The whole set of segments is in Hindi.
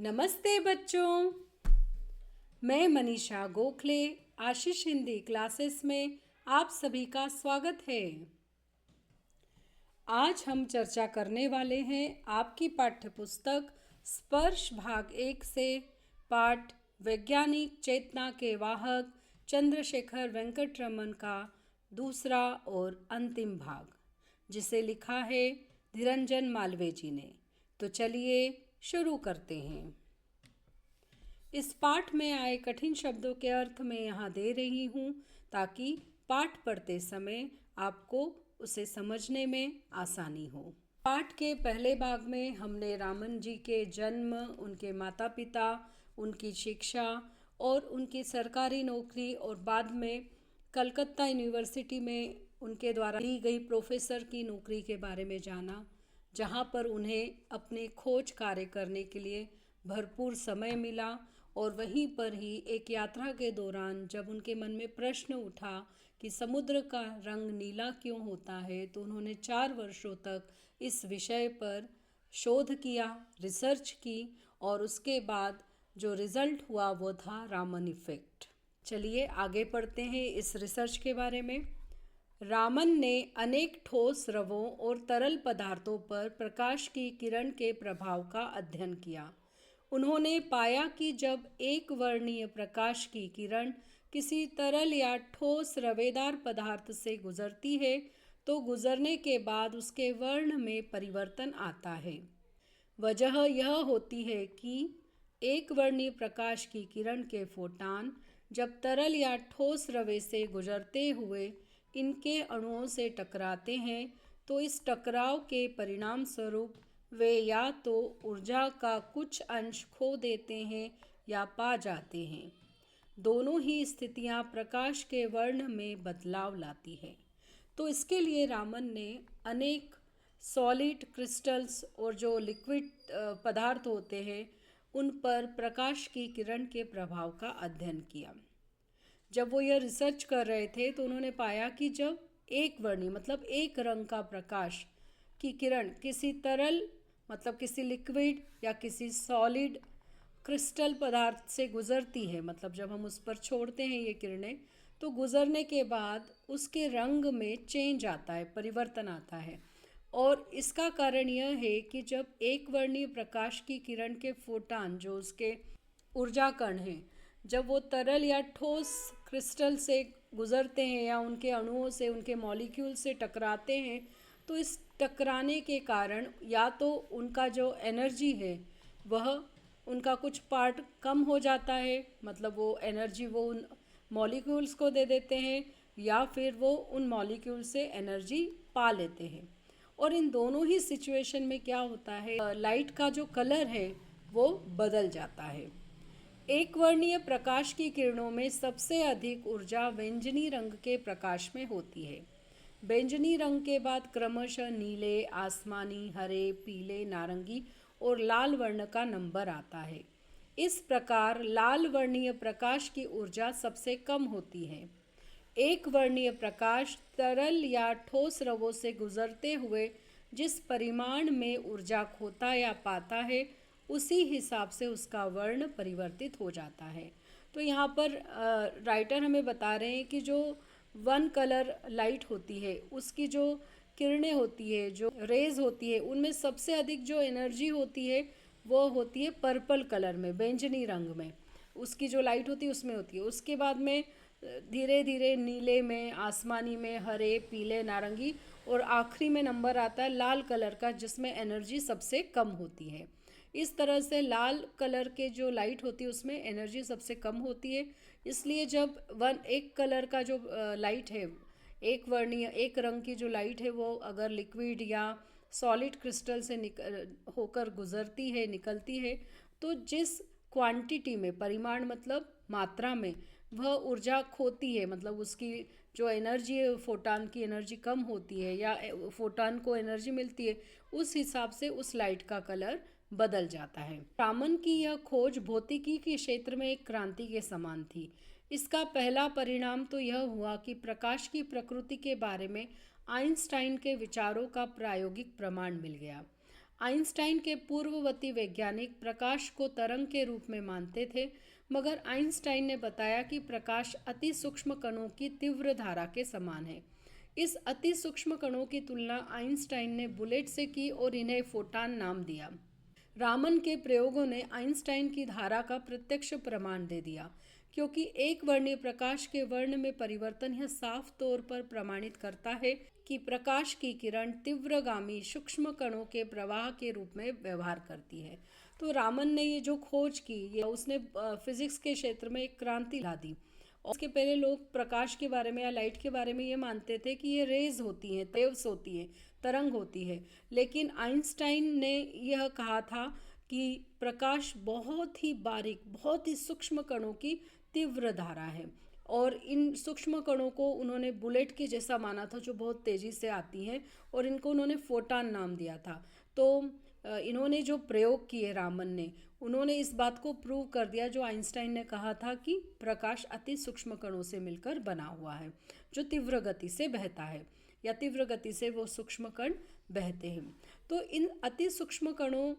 नमस्ते बच्चों, मैं मनीषा गोखले आशीष हिंदी क्लासेस में आप सभी का स्वागत है। आज हम चर्चा करने वाले हैं आपकी पाठ्य पुस्तक स्पर्श भाग 1 से पाठ वैज्ञानिक चेतना के वाहक चंद्रशेखर वेंकटरमन का दूसरा और अंतिम भाग, जिसे लिखा है धीरंजन मालवीय जी ने। तो चलिए शुरू करते हैं। इस पाठ में आए कठिन शब्दों के अर्थ मैं यहाँ दे रही हूँ ताकि पाठ पढ़ते समय आपको उसे समझने में आसानी हो। पाठ के पहले भाग में हमने रामन जी के जन्म, उनके माता पिता, उनकी शिक्षा और उनकी सरकारी नौकरी और बाद में कलकत्ता यूनिवर्सिटी में उनके द्वारा दी गई प्रोफेसर की नौकरी के बारे में जाना, जहाँ पर उन्हें अपने खोज कार्य करने के लिए भरपूर समय मिला। और वहीं पर ही एक यात्रा के दौरान जब उनके मन में प्रश्न उठा कि समुद्र का रंग नीला क्यों होता है, तो उन्होंने 4 वर्षों तक इस विषय पर शोध किया, रिसर्च की और उसके बाद जो रिज़ल्ट हुआ वो था रामन इफ़ेक्ट। चलिए आगे पढ़ते हैं इस रिसर्च के बारे में। रामन ने अनेक ठोस द्रवों और तरल पदार्थों पर प्रकाश की किरण के प्रभाव का अध्ययन किया। उन्होंने पाया कि जब एक वर्णीय प्रकाश की किरण किसी तरल या ठोस रवेदार पदार्थ से गुजरती है तो गुजरने के बाद उसके वर्ण में परिवर्तन आता है। वजह यह होती है कि एक वर्णीय प्रकाश की किरण के फोटान जब तरल या ठोस रवे से गुजरते हुए इनके अणुओं से टकराते हैं तो इस टकराव के परिणाम स्वरूप वे या तो ऊर्जा का कुछ अंश खो देते हैं या पा जाते हैं। दोनों ही स्थितियां प्रकाश के वर्ण में बदलाव लाती है। तो इसके लिए रामन ने अनेक सॉलिड क्रिस्टल्स और जो लिक्विड पदार्थ होते हैं उन पर प्रकाश की किरण के प्रभाव का अध्ययन किया। जब वो यह रिसर्च कर रहे थे तो उन्होंने पाया कि जब एक वर्णीय मतलब एक रंग का प्रकाश की किरण किसी तरल मतलब किसी लिक्विड या किसी सॉलिड क्रिस्टल पदार्थ से गुजरती है, मतलब जब हम उस पर छोड़ते हैं ये किरणें, तो गुजरने के बाद उसके रंग में चेंज आता है, परिवर्तन आता है। और इसका कारण यह है कि जब एक वर्णीय प्रकाश की किरण के फोटान जो उसके ऊर्जा कण हैं, जब वो तरल या ठोस क्रिस्टल से गुजरते हैं या उनके अणुओं से, उनके मॉलिक्यूल से टकराते हैं, तो इस टकराने के कारण या तो उनका जो एनर्जी है वह उनका कुछ पार्ट कम हो जाता है, मतलब वो एनर्जी वो उन मॉलिक्यूल्स को दे देते हैं, या फिर वो उन मॉलिक्यूल से एनर्जी पा लेते हैं। और इन दोनों ही सिचुएशन में क्या होता है, लाइट का जो कलर है वो बदल जाता है। एक वर्णीय प्रकाश की किरणों में सबसे अधिक ऊर्जा बैंगनी रंग के प्रकाश में होती है। बैंगनी रंग के बाद क्रमशः नीले, आसमानी, हरे, पीले, नारंगी और लाल वर्ण का नंबर आता है। इस प्रकार लाल वर्णीय प्रकाश की ऊर्जा सबसे कम होती है। एक वर्णीय प्रकाश तरल या ठोस रवों से गुजरते हुए जिस परिमाण में ऊर्जा खोता या पाता है उसी हिसाब से उसका वर्ण परिवर्तित हो जाता है। तो यहाँ पर राइटर हमें बता रहे हैं कि जो वन कलर लाइट होती है उसकी जो किरणें होती है, जो रेज होती है, उनमें सबसे अधिक जो एनर्जी होती है वो होती है पर्पल कलर में, बैंगनी रंग में उसकी जो लाइट होती है उसमें होती है। उसके बाद में धीरे धीरे नीले में, आसमानी में, हरे, पीले, नारंगी और आखिरी में नंबर आता है लाल कलर का जिसमें एनर्जी सबसे कम होती है। इस तरह से लाल कलर के जो लाइट होती है उसमें एनर्जी सबसे कम होती है। इसलिए जब एक कलर का जो लाइट है, एक वर्णीय एक रंग की जो लाइट है वो अगर लिक्विड या सॉलिड क्रिस्टल से होकर गुजरती है, निकलती है, तो जिस क्वांटिटी में, परिमाण मतलब मात्रा में वह ऊर्जा खोती है, मतलब उसकी जो एनर्जी है, फोटान की एनर्जी कम होती है या फोटान को एनर्जी मिलती है, उस हिसाब से उस लाइट का कलर बदल जाता है। रामन की यह खोज भौतिकी के क्षेत्र में एक क्रांति के समान थी। इसका पहला परिणाम तो यह हुआ कि प्रकाश की प्रकृति के बारे में आइंस्टाइन के विचारों का प्रायोगिक प्रमाण मिल गया। आइंस्टाइन के पूर्ववर्ती वैज्ञानिक प्रकाश को तरंग के रूप में मानते थे, मगर आइंस्टाइन ने बताया कि प्रकाश अति सूक्ष्म कणों की तीव्र धारा के समान है। इस अति सूक्ष्म कणों की तुलना आइंस्टाइन ने बुलेट से की और इन्हें फोटॉन नाम दिया। रामन के प्रयोगों ने आइंस्टाइन की धारा का प्रत्यक्ष प्रमाण दे दिया, क्योंकि एक वर्णीय प्रकाश के वर्ण में परिवर्तन यह साफ तौर पर प्रमाणित करता है कि प्रकाश की किरण तीव्रगामी सूक्ष्म कणों के प्रवाह के रूप में व्यवहार करती है। तो रामन ने ये जो खोज की, ये उसने फिजिक्स के क्षेत्र में एक क्रांति ला दी। और उसके पहले लोग प्रकाश के बारे में या लाइट के बारे में ये मानते थे कि ये रेज होती हैं, वेव्स होती हैं, तरंग होती है। लेकिन आइंस्टाइन ने यह कहा था कि प्रकाश बहुत ही बारीक, बहुत ही सूक्ष्म कणों की तीव्र धारा है, और इन सूक्ष्म कणों को उन्होंने बुलेट के जैसा माना था, जो बहुत तेज़ी से आती हैं, और इनको उन्होंने फोटॉन नाम दिया था। तो इन्होंने जो प्रयोग किए रामन ने, उन्होंने इस बात को प्रूव कर दिया जो आइंस्टाइन ने कहा था कि प्रकाश अति सूक्ष्म कणों से मिलकर बना हुआ है, जो तीव्र गति से बहता है, या तीव्र गति से वो सूक्ष्म कण बहते हैं। तो इन अति सूक्ष्म कणों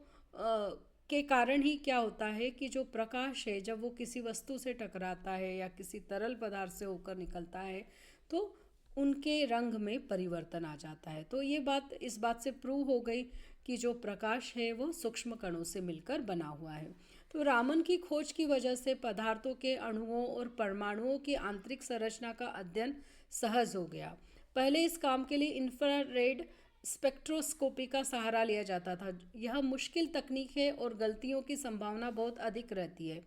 के कारण ही क्या होता है कि जो प्रकाश है, जब वो किसी वस्तु से टकराता है या किसी तरल पदार्थ से होकर निकलता है, तो उनके रंग में परिवर्तन आ जाता है। तो ये बात इस बात से प्रूव हो गई कि जो प्रकाश है वो सूक्ष्म कणों से मिलकर बना हुआ है। तो रामन की खोज की वजह से पदार्थों के अणुओं और परमाणुओं की आंतरिक संरचना का अध्ययन सहज हो गया। पहले इस काम के लिए इंफ्रारेड स्पेक्ट्रोस्कोपी का सहारा लिया जाता था। यह मुश्किल तकनीक है और गलतियों की संभावना बहुत अधिक रहती है।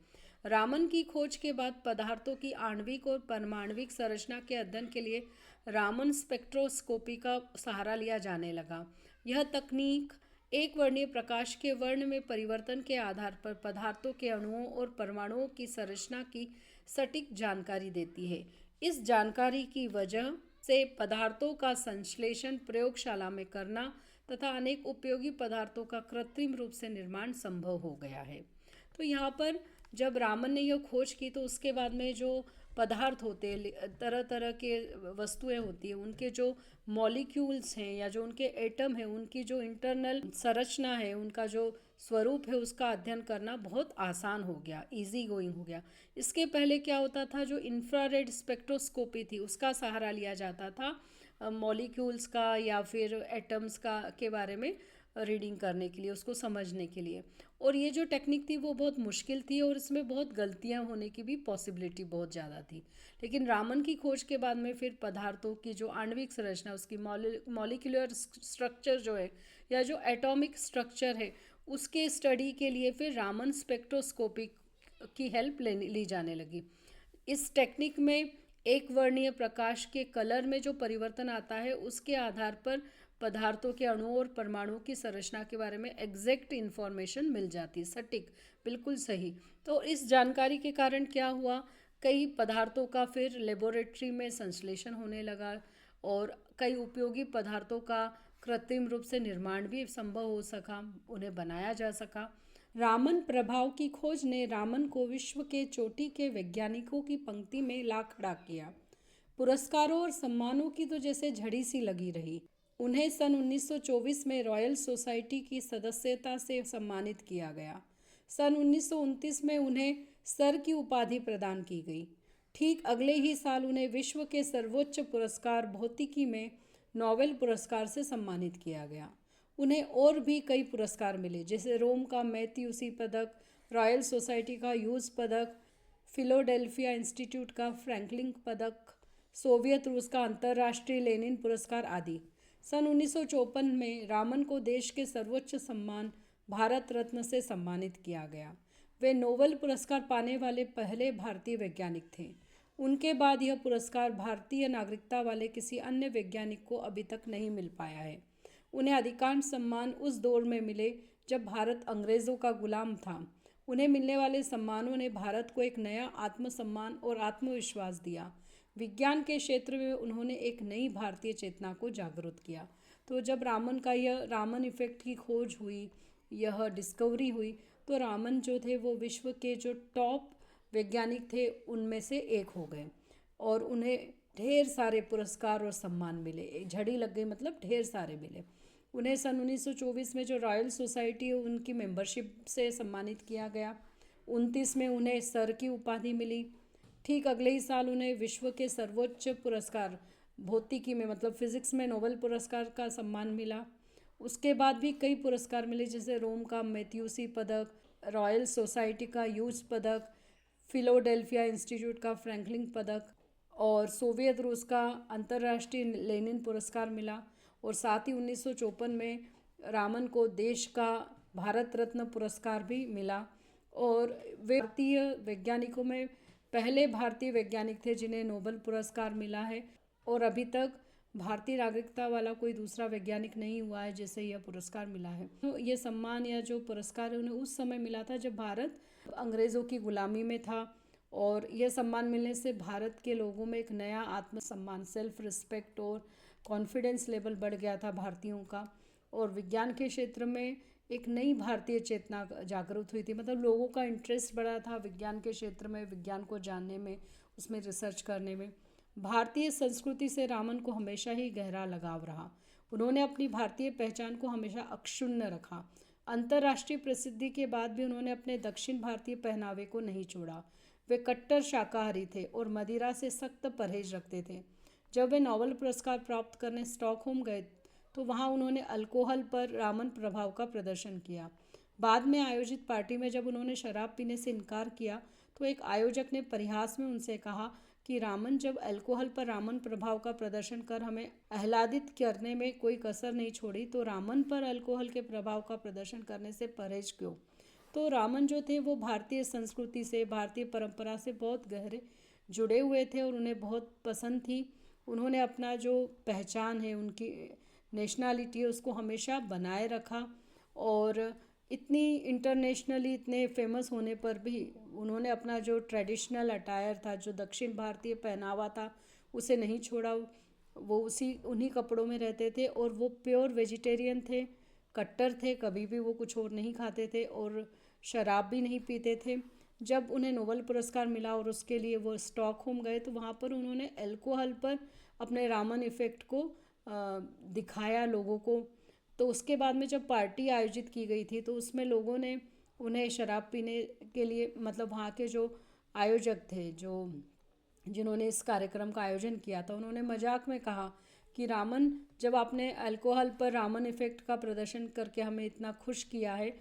रामन की खोज के बाद पदार्थों की आणविक और परमाणविक संरचना के अध्ययन के लिए रामन स्पेक्ट्रोस्कोपी का सहारा लिया जाने लगा। यह तकनीक एक वर्णीय प्रकाश के वर्ण में परिवर्तन के आधार पर पदार्थों के अणुओं और परमाणुओं की संरचना की सटीक जानकारी देती है। इस जानकारी की वजह से पदार्थों का संश्लेषण प्रयोगशाला में करना तथा अनेक उपयोगी पदार्थों का कृत्रिम रूप से निर्माण संभव हो गया है। तो यहाँ पर जब रामन ने यह खोज की, तो उसके बाद में जो पदार्थ होते हैं, तरह तरह के वस्तुएं होती हैं, उनके जो मॉलिक्यूल्स हैं या जो उनके एटम हैं, उनकी जो इंटरनल संरचना है, उनका जो स्वरूप है, उसका अध्ययन करना बहुत आसान हो गया, इजी गोइंग हो गया। इसके पहले क्या होता था, जो इंफ्रारेड स्पेक्ट्रोस्कोपी थी, उसका सहारा लिया जाता था मॉलिक्यूल्स का या फिर एटम्स का के बारे में रीडिंग करने के लिए, उसको समझने के लिए। और ये जो टेक्निक थी वो बहुत मुश्किल थी और इसमें बहुत गलतियां होने की भी पॉसिबिलिटी बहुत ज़्यादा थी। लेकिन रामन की खोज के बाद में फिर पदार्थों की जो आणविक संरचना, उसकी मॉलिक्यूलर स्ट्रक्चर जो है या जो एटॉमिक स्ट्रक्चर है, उसके स्टडी के लिए फिर रामन स्पेक्ट्रोस्कोपी की हेल्प ली जाने लगी। इस टेक्निक में एक वर्णीय प्रकाश के कलर में जो परिवर्तन आता है, उसके आधार पर पदार्थों के अणुओं और परमाणुओं की संरचना के बारे में एग्जैक्ट इन्फॉर्मेशन मिल जाती है, सटीक, बिल्कुल सही। तो इस जानकारी के कारण क्या हुआ, कई पदार्थों का फिर लेबोरेटरी में संश्लेषण होने लगा और कई उपयोगी पदार्थों का कृत्रिम रूप से निर्माण भी संभव हो सका, उन्हें बनाया जा सका। रामन प्रभाव की खोज ने रामन को विश्व के चोटी के वैज्ञानिकों की पंक्ति में ला खड़ा किया। पुरस्कारों और सम्मानों की तो जैसे झड़ी सी लगी रही। उन्हें सन 1924 में रॉयल सोसाइटी की सदस्यता से सम्मानित किया गया। सन 1929 में उन्हें सर की उपाधि प्रदान की गई। ठीक अगले ही साल उन्हें विश्व के सर्वोच्च पुरस्कार भौतिकी में नोबेल पुरस्कार से सम्मानित किया गया। उन्हें और भी कई पुरस्कार मिले, जैसे रोम का मैथ्यूसी पदक, रॉयल सोसाइटी का ह्यूज पदक, फिलाडेल्फिया इंस्टीट्यूट का फ्रैंकलिन पदक, सोवियत रूस का अंतर्राष्ट्रीय लेनिन पुरस्कार आदि। सन 1954 में रामन को देश के सर्वोच्च सम्मान भारत रत्न से सम्मानित किया गया। वे नोबेल पुरस्कार पाने वाले पहले भारतीय वैज्ञानिक थे। उनके बाद यह पुरस्कार भारतीय नागरिकता वाले किसी अन्य वैज्ञानिक को अभी तक नहीं मिल पाया है। उन्हें अधिकांश सम्मान उस दौर में मिले जब भारत अंग्रेज़ों का गुलाम था। उन्हें मिलने वाले सम्मानों ने भारत को एक नया आत्मसम्मान और आत्मविश्वास दिया। विज्ञान के क्षेत्र में उन्होंने एक नई भारतीय चेतना को जागृत किया। तो जब रामन का यह रामन इफ़ेक्ट की खोज हुई, यह डिस्कवरी हुई, तो रामन जो थे वो विश्व के जो टॉप वैज्ञानिक थे उनमें से एक हो गए और उन्हें ढेर सारे पुरस्कार और सम्मान मिले। एक झड़ी लग गई, मतलब ढेर सारे मिले। उन्हें सन 1924 में जो रॉयल सोसाइटी है उनकी मेंबरशिप से सम्मानित किया गया। 29 में उन्हें सर की उपाधि मिली। ठीक अगले ही साल उन्हें विश्व के सर्वोच्च पुरस्कार भौतिकी में मतलब फिजिक्स में नोबेल पुरस्कार का सम्मान मिला। उसके बाद भी कई पुरस्कार मिले, जैसे रोम का मैथ्यूसी पदक, रॉयल सोसाइटी का ह्यूज पदक, फिलाडेल्फिया इंस्टीट्यूट का फ्रैंकलिन पदक और सोवियत रूस का अंतर्राष्ट्रीय लेनिन पुरस्कार मिला। और साथ ही 1954 में रामन को देश का भारत रत्न पुरस्कार भी मिला। और वे भारतीय वैज्ञानिकों में पहले भारतीय वैज्ञानिक थे जिन्हें नोबेल पुरस्कार मिला है। और अभी तक भारतीय नागरिकता वाला कोई दूसरा वैज्ञानिक नहीं हुआ है जिसे यह पुरस्कार मिला है। तो ये सम्मान या जो पुरस्कार है उन्हें उस समय मिला था जब भारत अंग्रेज़ों की गुलामी में था। और यह सम्मान मिलने से भारत के लोगों में एक नया आत्मसम्मान, सेल्फ रिस्पेक्ट और कॉन्फिडेंस लेवल बढ़ गया था भारतीयों का। और विज्ञान के क्षेत्र में एक नई भारतीय चेतना जागृत हुई थी, मतलब लोगों का इंटरेस्ट बढ़ा था विज्ञान के क्षेत्र में, विज्ञान को जानने में, उसमें रिसर्च करने में। भारतीय संस्कृति से रामन को हमेशा ही गहरा लगाव रहा। उन्होंने अपनी भारतीय पहचान को हमेशा अक्षुण्ण रखा। अंतर्राष्ट्रीय प्रसिद्धि के बाद भी उन्होंने अपने दक्षिण भारतीय पहनावे को नहीं छोड़ा। वे कट्टर शाकाहारी थे और मदिरा से सख्त परहेज रखते थे। जब वे नोबेल पुरस्कार प्राप्त करने स्टॉकहोम गए तो वहां उन्होंने अल्कोहल पर रामन प्रभाव का प्रदर्शन किया। बाद में आयोजित पार्टी में जब उन्होंने शराब पीने से इनकार किया तो एक आयोजक ने परिहास में उनसे कहा कि रामन, जब अल्कोहल पर रामन प्रभाव का प्रदर्शन कर हमें आह्लादित करने में कोई कसर नहीं छोड़ी, तो रामन पर अल्कोहल के प्रभाव का प्रदर्शन करने से परहेज क्यों। तो रामन जो थे वो भारतीय संस्कृति से, भारतीय परंपरा से बहुत गहरे जुड़े हुए थे और उन्हें बहुत पसंद थी। उन्होंने अपना जो पहचान है, उनकी नेशनलिटी है, उसको हमेशा बनाए रखा। और इतनी इंटरनेशनली इतने फेमस होने पर भी उन्होंने अपना जो ट्रेडिशनल अटायर था, जो दक्षिण भारतीय पहनावा था, उसे नहीं छोड़ा। वो उन्हीं कपड़ों में रहते थे और वो प्योर वेजिटेरियन थे, कट्टर थे, कभी भी वो कुछ और नहीं खाते थे और शराब भी नहीं पीते थे। जब उन्हें नोबेल पुरस्कार मिला और उसके लिए वो स्टॉकहोम गए तो वहाँ पर उन्होंने अल्कोहल पर अपने रामन इफ़ेक्ट को दिखाया लोगों को। तो उसके बाद में जब पार्टी आयोजित की गई थी तो उसमें लोगों ने उन्हें शराब पीने के लिए, मतलब वहाँ के जो आयोजक थे, जिन्होंने इस कार्यक्रम का आयोजन किया था, उन्होंने मजाक में कहा कि रामन, जब आपने अल्कोहल पर रामन इफ़ेक्ट का प्रदर्शन करके हमें इतना खुश किया है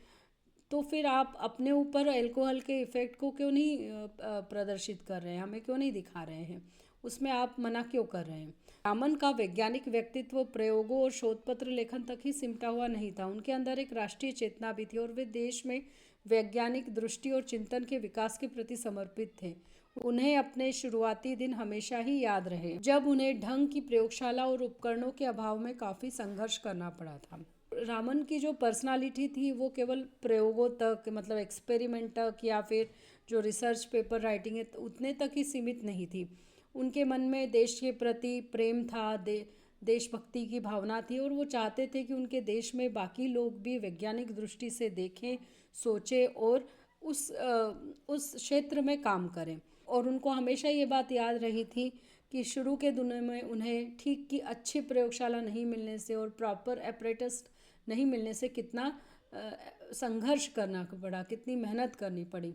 तो फिर आप अपने ऊपर अल्कोहल के इफ़ेक्ट को क्यों नहीं प्रदर्शित कर रहे हैं, हमें क्यों नहीं दिखा रहे हैं, उसमें आप मना क्यों कर रहे हैं। रामन का वैज्ञानिक व्यक्तित्व प्रयोगों और शोधपत्र लेखन तक ही सिमटा हुआ नहीं था। उनके अंदर एक राष्ट्रीय चेतना भी थी और वे देश में वैज्ञानिक दृष्टि और चिंतन के विकास के प्रति समर्पित थे। उन्हें अपने शुरुआती दिन हमेशा ही याद रहे जब उन्हें ढंग की प्रयोगशाला और उपकरणों के अभाव में काफ़ी संघर्ष करना पड़ा था। रामन की जो पर्सनालिटी थी वो केवल प्रयोगों तक, मतलब एक्सपेरिमेंट तक, या फिर जो रिसर्च पेपर राइटिंग है उतने तक ही सीमित नहीं थी। उनके मन में देश के प्रति प्रेम था, देशभक्ति की भावना थी और वो चाहते थे कि उनके देश में बाकी लोग भी वैज्ञानिक दृष्टि से देखें, सोचें और उस क्षेत्र में काम करें। और उनको हमेशा ये बात याद रही थी कि शुरू के दिनों में उन्हें ठीक की अच्छी प्रयोगशाला नहीं मिलने से और प्रॉपर एपरेटस नहीं मिलने से कितना संघर्ष करना पड़ा, कितनी मेहनत करनी पड़ी।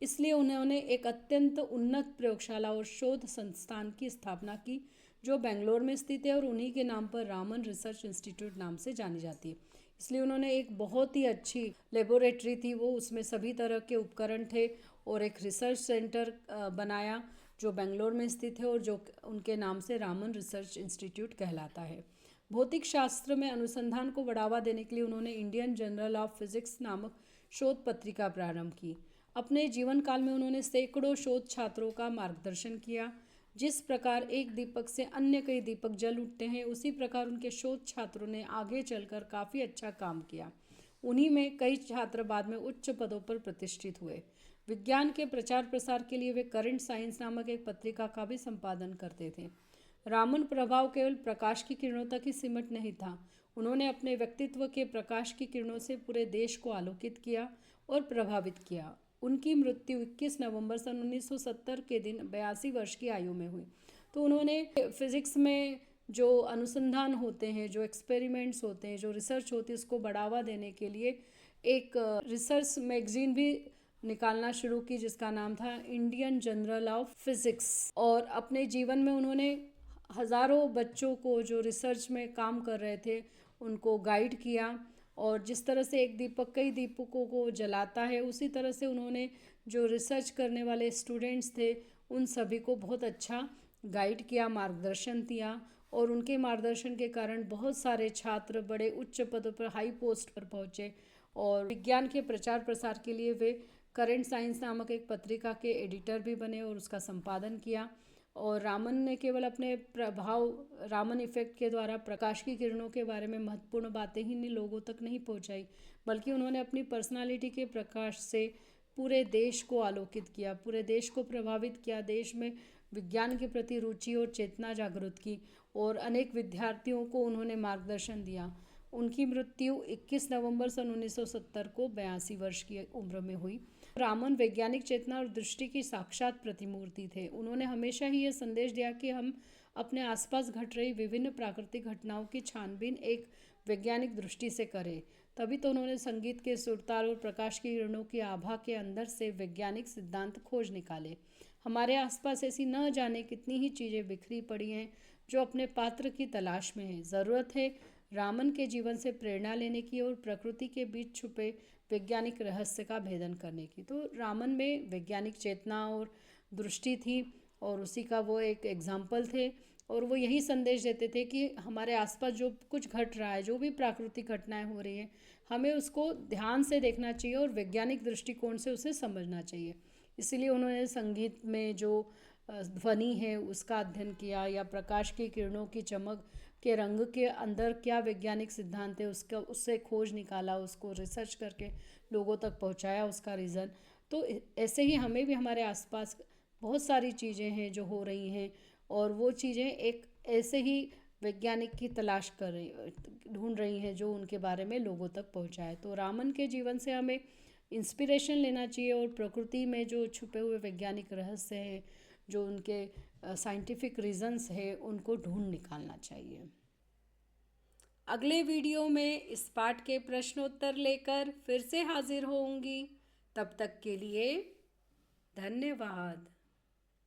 इसलिए उन्होंने एक अत्यंत उन्नत प्रयोगशाला और शोध संस्थान की स्थापना की जो बेंगलोर में स्थित है और उन्हीं के नाम पर रामन रिसर्च इंस्टीट्यूट नाम से जानी जाती है। इसलिए उन्होंने एक बहुत ही अच्छी लेबोरेटरी थी वो, उसमें सभी तरह के उपकरण थे और एक रिसर्च सेंटर बनाया जो बेंगलोर में स्थित है और जो उनके नाम से रामन रिसर्च इंस्टीट्यूट कहलाता है। भौतिक शास्त्र में अनुसंधान को बढ़ावा देने के लिए उन्होंने इंडियन जर्नल ऑफ फिजिक्स नामक शोध पत्रिका प्रारंभ की। अपने जीवन काल में उन्होंने सैकड़ों शोध छात्रों का मार्गदर्शन किया। जिस प्रकार एक दीपक से अन्य कई दीपक जल उठते हैं, उसी प्रकार उनके शोध छात्रों ने आगे चलकर काफ़ी अच्छा काम किया। उन्हीं में कई छात्र बाद में उच्च पदों पर प्रतिष्ठित हुए। विज्ञान के प्रचार प्रसार के लिए वे करंट साइंस नामक एक पत्रिका का भी संपादन करते थे। रामन प्रभाव केवल प्रकाश की किरणों तक ही सिमट नहीं था। उन्होंने अपने व्यक्तित्व के प्रकाश की किरणों से पूरे देश को आलोकित किया और प्रभावित किया। उनकी मृत्यु 21 नवंबर सन 1970 के दिन 82 वर्ष की आयु में हुई। तो उन्होंने फिजिक्स में जो अनुसंधान होते हैं, जो एक्सपेरिमेंट्स होते हैं, जो रिसर्च होती है, उसको बढ़ावा देने के लिए एक रिसर्च मैगजीन भी निकालना शुरू की जिसका नाम था इंडियन जर्नल ऑफ फिजिक्स। और अपने जीवन में उन्होंने हज़ारों बच्चों को जो रिसर्च में काम कर रहे थे उनको गाइड किया। और जिस तरह से एक दीपक कई दीपकों को जलाता है, उसी तरह से उन्होंने जो रिसर्च करने वाले स्टूडेंट्स थे उन सभी को बहुत अच्छा गाइड किया, मार्गदर्शन दिया। और उनके मार्गदर्शन के कारण बहुत सारे छात्र बड़े उच्च पदों पर, हाई पोस्ट पर पहुँचे। और विज्ञान के प्रचार प्रसार के लिए वे करंट साइंस नामक एक पत्रिका के एडिटर भी बने और उसका संपादन किया। और रामन ने केवल अपने प्रभाव, रामन इफ़ेक्ट के द्वारा प्रकाश की किरणों के बारे में महत्वपूर्ण बातें ही लोगों तक नहीं पहुंचाई, बल्कि उन्होंने अपनी पर्सनालिटी के प्रकाश से पूरे देश को आलोकित किया, पूरे देश को प्रभावित किया। देश में विज्ञान के प्रति रुचि और चेतना जागृत की और अनेक विद्यार्थियों को उन्होंने मार्गदर्शन दिया। उनकी मृत्यु 21 नवंबर सन 1970 को 82 वर्ष की उम्र में हुई। रामन वैज्ञानिक चेतना और दृष्टि की साक्षात प्रतिमूर्ति थे। उन्होंने हमेशा ही ये संदेश दिया कि हम अपने आसपास घट रही विभिन्न प्राकृतिक घटनाओं की छानबीन एक वैज्ञानिक दृष्टि से करें। तभी तो उन्होंने संगीत के सुरताल और प्रकाश की किरणों की आभा के अंदर से वैज्ञानिक सिद्धांत खोज निकाले। हमारे आसपास ऐसी न जाने कितनी ही चीज़ें बिखरी पड़ी हैं जो अपने पात्र की तलाश में है। ज़रूरत है रामन के जीवन से प्रेरणा लेने की और प्रकृति के बीच छुपे वैज्ञानिक रहस्य का भेदन करने की। तो रामन में वैज्ञानिक चेतना और दृष्टि थी और उसी का वो एक एग्जाम्पल थे। और वो यही संदेश देते थे कि हमारे आसपास जो कुछ घट रहा है, जो भी प्राकृतिक घटनाएं हो रही हैं, हमें उसको ध्यान से देखना चाहिए और वैज्ञानिक दृष्टिकोण से उसे समझना चाहिए। इसीलिए उन्होंने संगीत में जो ध्वनि है उसका अध्ययन किया, या प्रकाश की किरणों की चमक के रंग के अंदर क्या वैज्ञानिक सिद्धांत है उसका, उससे खोज निकाला, उसको रिसर्च करके लोगों तक पहुंचाया उसका रीज़न। तो ऐसे ही हमें भी हमारे आसपास बहुत सारी चीज़ें हैं जो हो रही हैं और वो चीज़ें एक ऐसे ही वैज्ञानिक की तलाश कर रही, ढूंढ रही हैं जो उनके बारे में लोगों तक पहुंचाए। तो रामन के जीवन से हमें इंस्पिरेशन लेना चाहिए और प्रकृति में जो छुपे हुए वैज्ञानिक रहस्य हैं, जो उनके साइंटिफिक रीजंस है, उनको ढूंढ निकालना चाहिए। अगले वीडियो में इस पाठ के प्रश्नोत्तर लेकर फिर से हाजिर होंगी। तब तक के लिए धन्यवाद।